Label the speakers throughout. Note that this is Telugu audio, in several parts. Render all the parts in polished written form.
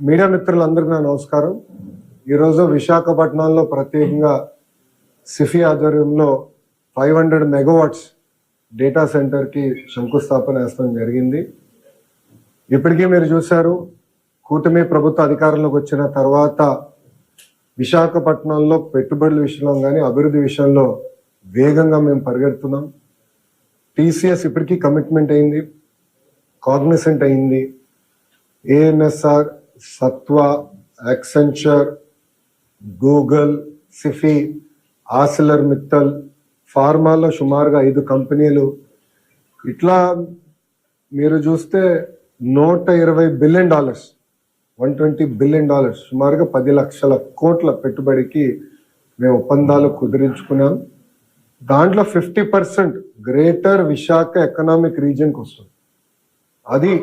Speaker 1: మీడియా మిత్రులందరికీ నా నమస్కారం. ఈరోజు విశాఖపట్నంలో ప్రత్యేకంగా సిఫీ ఆధ్వర్యంలో 500 మెగావాట్స్ డేటా సెంటర్కి శంకుస్థాపన వేయడం జరిగింది. ఇప్పటికీ మీరు చూశారు, కూటమి ప్రభుత్వ అధికారంలోకి వచ్చిన తర్వాత విశాఖపట్నంలో పెట్టుబడుల విషయంలో కానీ అభివృద్ధి విషయంలో వేగంగా మేము పరిగెడుతున్నాం. టీసీఎస్ ఇప్పటికీ కమిట్మెంట్ అయింది, కాగ్నిసెంట్ అయింది, ANSR, Sattva, Accenture, Google, Sify, Arcelor Mittal, ఫార్మాలో సుమారుగా 5 కంపెనీలు. ఇట్లా మీరు చూస్తే $120 బిలియన్, $120 బిలియన్, సుమారుగా 10 లక్షల కోట్ల పెట్టుబడికి మేము ఒప్పందాలు కుదిరించుకున్నాం. దాంట్లో 50% గ్రేటర్ విశాఖ ఎకనామిక్ రీజియన్కి వస్తుంది. అది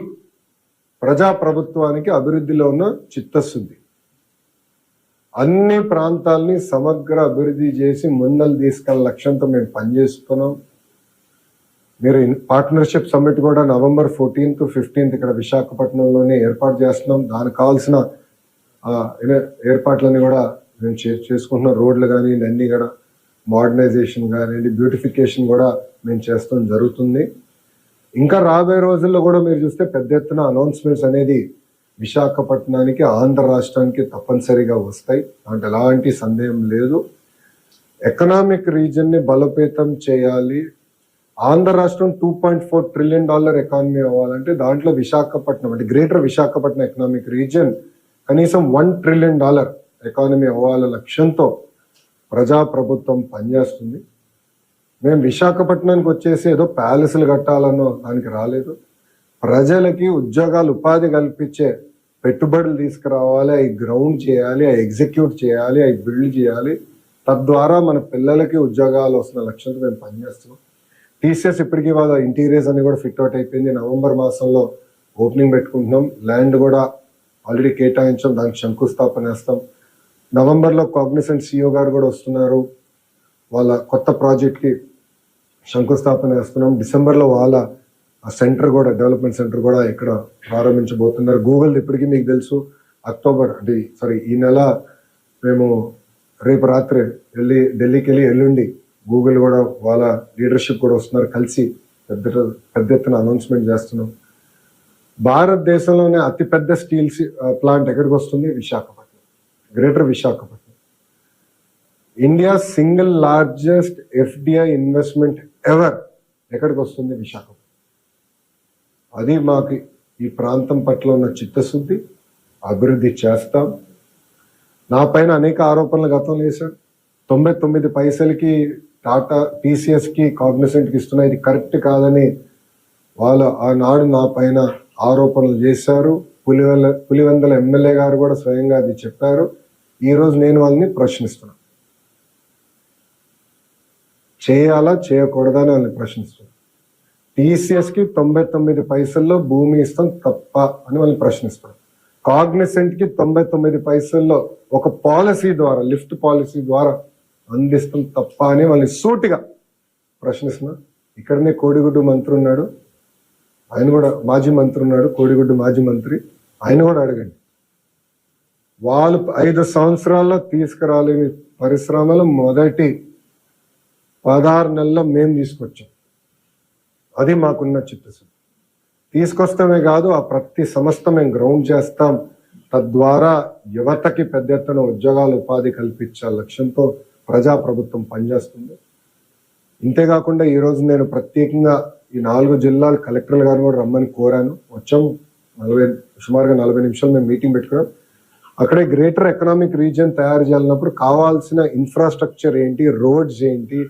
Speaker 1: ప్రజాప్రభుత్వానికి అభివృద్ధిలో ఉన్న చిత్తశుద్ధి. అన్ని ప్రాంతాలని సమగ్ర అభివృద్ధి చేసి ముందలు తీసుకెళ్ళ లక్ష్యంతో మేము పనిచేస్తున్నాం. మీరు పార్ట్నర్షిప్ సమ్మిట్ కూడా November 14th to 15th ఇక్కడ విశాఖపట్నంలోనే ఏర్పాటు చేస్తున్నాం. దానికి కావాల్సిన ఏర్పాట్లన్నీ కూడా మేము చేసుకుంటున్నాం. రోడ్లు కానీ అన్నీ కూడా మోడర్నైజేషన్ కానీ బ్యూటిఫికేషన్ కూడా మేము చేస్తాం జరుగుతుంది. ఇంకా రాబోయే రోజుల్లో కూడా మీరు చూస్తే పెద్ద ఎత్తున అనౌన్స్మెంట్స్ అనేది విశాఖపట్నానికి, ఆంధ్ర రాష్ట్రానికి తప్పనిసరిగా వస్తాయి. అంటే ఎలాంటి సందేహం లేదు. ఎకనామిక్ రీజన్ని బలోపేతం చేయాలి. ఆంధ్ర రాష్ట్రం $2.4 ట్రిలియన్ ఎకానమీ అవ్వాలంటే దాంట్లో విశాఖపట్నం అంటే గ్రేటర్ విశాఖపట్నం ఎకనామిక్ రీజన్ కనీసం $1 ట్రిలియన్ ఎకానమీ అవ్వాల లక్ష్యంతో ప్రజాప్రభుత్వం పనిచేస్తుంది. మేము విశాఖపట్నానికి వచ్చేసి ఏదో ప్యాలెస్లు కట్టాలన్నో దానికి రాలేదు. ప్రజలకి ఉద్యోగాలు, ఉపాధి కల్పించే పెట్టుబడులు తీసుకురావాలి, అవి గ్రౌండ్ చేయాలి, అవి ఎగ్జిక్యూట్ చేయాలి, అవి బిల్డ్ చేయాలి. తద్వారా మన పిల్లలకి ఉద్యోగాలు వస్తున్న లక్ష్యంతో మేము పనిచేస్తున్నాం. టీసీఎస్ ఇప్పటికీ వాళ్ళ ఇంటీరియర్స్ అని కూడా ఫిట్ అవుట్ అయిపోయింది. నవంబర్ మాసంలో ఓపెనింగ్ పెట్టుకుంటున్నాం. ల్యాండ్ కూడా ఆల్రెడీ కేటాయించాం, దానికి శంకుస్థాపన వేస్తాం. నవంబర్లో కాగ్నిసెంట్ సిఇఓ గారు కూడా వస్తున్నారు, వాళ్ళ కొత్త ప్రాజెక్ట్కి శంకుస్థాపన వేస్తున్నాం. డిసెంబర్లో వాళ్ళ సెంటర్ కూడా, డెవలప్మెంట్ సెంటర్ కూడా ఇక్కడ ప్రారంభించబోతున్నారు. గూగుల్ ఇప్పటికీ మీకు తెలుసు, ఈ నెల మేము రేపు రాత్రి ఢిల్లీకి వెళ్ళి ఎల్లుండి గూగుల్ కూడా వాళ్ళ లీడర్షిప్ కూడా వస్తున్నారు, కలిసి పెద్ద ఎత్తున అనౌన్స్మెంట్ చేస్తున్నాం. భారతదేశంలోనే అతిపెద్ద స్టీల్ ప్లాంట్ ఎక్కడికి వస్తుంది? Visakhapatnam, greater Visakhapatnam. India single largest FDI investment ever ఎక్కడికి వస్తుంది? విశాఖపట్నం. అది మాకు ఈ ప్రాంతం పట్ల ఉన్న చిత్తశుద్ధి. అభివృద్ధి చేస్తాం. నా పైన అనేక ఆరోపణలు గతంలో వేశారు. 99 పైసలకి టాటా టీసీఎస్కి కాగ్నిసెంట్కి ఇస్తున్నా, ఇది కరెక్ట్ కాదని వాళ్ళు ఆనాడు నా పైన ఆరోపణలు చేశారు. పులివెందల ఎమ్మెల్యే గారు కూడా స్వయంగా అది చెప్పారు. ఈరోజు నేను వాళ్ళని ప్రశ్నిస్తున్నాను. చేయాలా చేయకూడదా అని వాళ్ళని ప్రశ్నిస్తున్నాను. టీసీఎస్కి 99 పైసల్లో భూమి ఇస్తాం తప్ప అని వాళ్ళని ప్రశ్నిస్తున్నాం. కాగ్నిసెంట్కి 99 పైసల్లో ఒక పాలసీ ద్వారా, లిఫ్ట్ పాలసీ ద్వారా అందిస్తాం తప్ప అని వాళ్ళని సూటిగా ప్రశ్నిస్తున్నా. ఇక్కడనే కోడిగుడ్డు మంత్రి ఉన్నాడు, ఆయన కూడా మాజీ మంత్రి ఉన్నాడు, కోడిగుడ్డు మాజీ మంత్రి, ఆయన కూడా అడగండి. వాళ్ళు 5 సంవత్సరాల్లో తీసుకురాలేని పరిశ్రమలు మొదటి 16 నెలల్లో మేము తీసుకొచ్చాం. అది మాకున్న చిత్తశుద్ధి. తీసుకొస్తామే కాదు, ఆ ప్రతి సంస్థ మేము గ్రౌండ్ చేస్తాం. తద్వారా యువతకి పెద్ద ఎత్తున ఉద్యోగాలు, ఉపాధి కల్పించే లక్ష్యంతో ప్రజాప్రభుత్వం పనిచేస్తుంది. ఇంతేకాకుండా ఈరోజు నేను ప్రత్యేకంగా ఈ 4 జిల్లాల కలెక్టర్ల గారు కూడా రమ్మని కోరాను. వచ్చాం, సుమారుగా 40 నిమిషాలు మేము మీటింగ్ పెట్టుకున్నాం. అక్కడే గ్రేటర్ ఎకనామిక్ రీజియన్ తయారు చేయాలన్నప్పుడు కావాల్సిన ఇన్ఫ్రాస్ట్రక్చర్ ఏంటి, రోడ్స్ ఏంటి,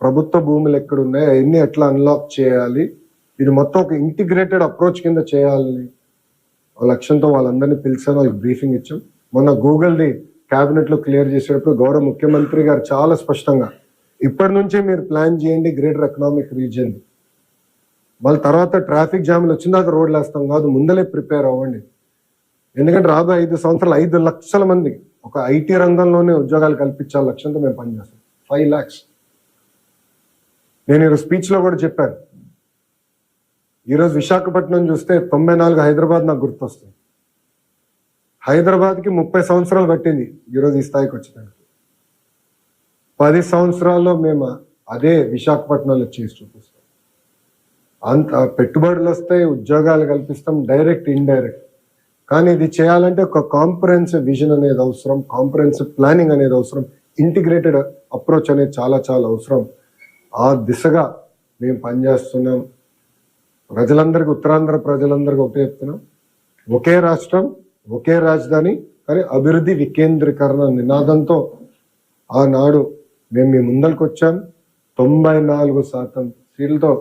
Speaker 1: ప్రభుత్వ భూములు ఎక్కడున్నాయి, అవన్నీ ఎట్లా అన్లాక్ చేయాలి, ఇది మొత్తం ఒక ఇంటిగ్రేటెడ్ అప్రోచ్ కింద చేయాలని లక్ష్యంతో వాళ్ళందరినీ పిలిచాను, వాళ్ళకి బ్రీఫింగ్ ఇచ్చాం. మొన్న గూగుల్ది క్యాబినెట్లో క్లియర్ చేసేటప్పుడు గౌరవ ముఖ్యమంత్రి గారు చాలా స్పష్టంగా, ఇప్పటి నుంచే మీరు ప్లాన్ చేయండి గ్రేటర్ ఎకనామిక్ రీజియన్, మళ్ళీ తర్వాత ట్రాఫిక్ జామ్లు వచ్చిన దాకా రోడ్లు వేస్తాం కాదు, ముందలే ప్రిపేర్ అవ్వండి. ఎందుకంటే రాబోయే 5 సంవత్సరాలు 5 లక్షల మంది ఒక ఐటీ రంగంలోనే ఉద్యోగాలు కల్పించాల లక్ష్యంతో మేము పనిచేస్తాం. 5 lakhs. నేను ఈరోజు స్పీచ్లో కూడా చెప్పాను, ఈరోజు విశాఖపట్నం చూస్తే 94 హైదరాబాద్ నాకు గుర్తొస్తుంది. హైదరాబాద్కి 30 సంవత్సరాలు పట్టింది ఈరోజు ఈ స్థాయికి వచ్చేదానికి. 10 సంవత్సరాల్లో మేము అదే విశాఖపట్నంలో చేసి చూపిస్తాం. అంత పెట్టుబడులు వస్తాయి, ఉద్యోగాలు కల్పిస్తాం, డైరెక్ట్ ఇండైరెక్ట్. కానీ ఇది చేయాలంటే ఒక కాంప్రహెన్సివ్ విజన్ అనేది అవసరం, కాంప్రహెన్సివ్ ప్లానింగ్ అనేది అవసరం, ఇంటిగ్రేటెడ్ అప్రోచ్ అనేది చాలా చాలా అవసరం. ఆ దిశగా మేము పనిచేస్తున్నాం. ప్రజలందరికీ, ఉత్తరాంధ్ర ప్రజలందరికీ ఒకటే చెప్తున్నాం, ఒకే రాష్ట్రం, ఒకే రాజధాని, కానీ అభివృద్ధి వికేంద్రీకరణ నినాదంతో ఆనాడు మేము మీ ముందరికి వచ్చాం. 94% సీట్లతో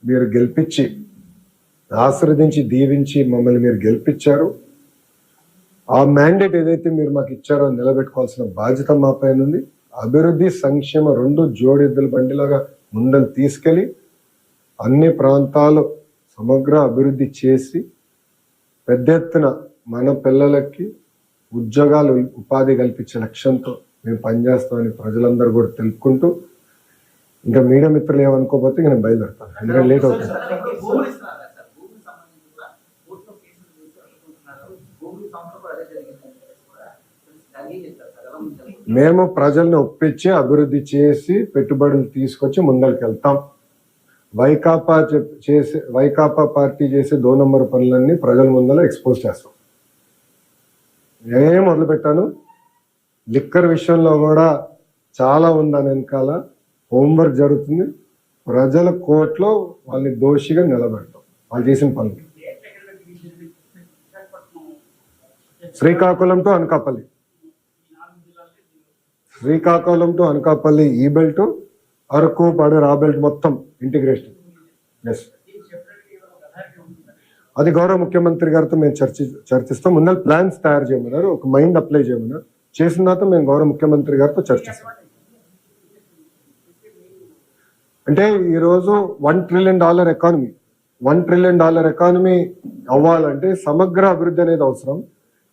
Speaker 1: మీరు గెలిపించి, ఆశీర్వదించి, దీవించి మమ్మల్ని మీరు గెలిపించారు. ఆ మ్యాండేట్ ఏదైతే మీరు మాకు ఇచ్చారో నిలబెట్టుకోవాల్సిన బాధ్యత మా పైన ఉంది. అభివృద్ధి, సంక్షేమ రెండు జోడెద్దుల బండిలాగా ముందలు తీసుకెళ్ళి అన్ని ప్రాంతాలు సమగ్ర అభివృద్ధి చేసి పెద్ద ఎత్తున మన పిల్లలకి ఉద్యోగాలు, ఉపాధి కల్పించే లక్ష్యంతో మేము పనిచేస్తామని ప్రజలందరూ కూడా తెలుపుకుంటూ, ఇంకా మీడియా మిత్రులు ఏమనుకోకపోతే ఇంకా నేను బయలుదేరుతాను, ఎందుకంటే లేట్ అవుతుంది. మేము ప్రజల్ని ఒప్పించి అభివృద్ధి చేసి పెట్టుబడులు తీసుకొచ్చి ముందరికి వెళ్తాం. వైకాపా పార్టీ చేసే 2 నంబర్ పనులన్నీ ప్రజల ముందర ఎక్స్పోజ్ చేస్తాం. నేనే మొదలు పెట్టాను. లిక్కర్ విషయంలో కూడా చాలా ఉందని వెనకాల హోంవర్క్ జరుగుతుంది. ప్రజల కోర్టులో వాళ్ళని దోషిగా నిలబెడతాం వాళ్ళు చేసిన పనులు. శ్రీకాకుళం టు అనకాపల్లి, శ్రీకాకుళం టు అనకాపల్లి ఈ బెల్ట్, అరకు, పాడేరు ఆ బెల్ట్ మొత్తం ఇంటిగ్రేషన్. ఎస్, అది గౌరవ ముఖ్యమంత్రి గారితో మేము చర్చిస్తాం. ముందర ప్లాన్స్ తయారు చేయమన్నారు, ఒక మైండ్ అప్లై చేయమన్నారు. చేసిన తర్వాత మేము గౌరవ ముఖ్యమంత్రి గారితో చర్చిస్తాం. అంటే ఈరోజు $1 ట్రిలియన్ ఎకానమీ, $1 ట్రిలియన్ ఎకానమీ అవ్వాలంటే సమగ్ర అభివృద్ధి అనేది అవసరం,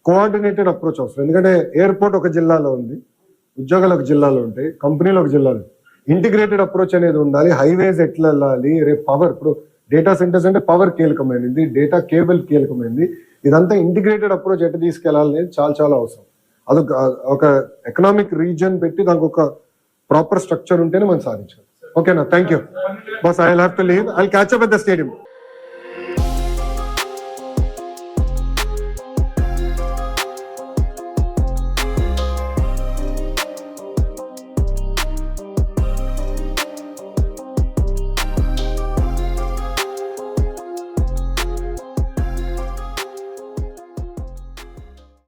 Speaker 1: కోఆర్డినేటెడ్ అప్రోచ్ అవసరం. ఎందుకంటే ఎయిర్పోర్ట్ ఒక జిల్లాలో ఉంది, ఉద్యోగాలు ఒక జిల్లాలో ఉంటాయి, కంపెనీలు ఒక జిల్లాలో. ఇంటిగ్రేటెడ్ అప్రోచ్ అనేది ఉండాలి. హైవేస్ ఎట్లా వెళ్ళాలి, రేపు పవర్, ఇప్పుడు డేటా సెంటర్స్ అంటే పవర్ కీలకమైనది, డేటా కేబుల్ కీలకమైనది. ఇదంతా ఇంటిగ్రేటెడ్ అప్రోచ్ ఎట్లా తీసుకెళ్లాలి అనేది చాలా చాలా అవసరం. అది ఒక ఎకనామిక్ రీజన్ పెట్టి దానికి ఒక ప్రాపర్ స్ట్రక్చర్ ఉంటేనే మనం సాధించాలి. ఓకేనా? Thank you boss. I will have to leave. I will catch up at the stadium.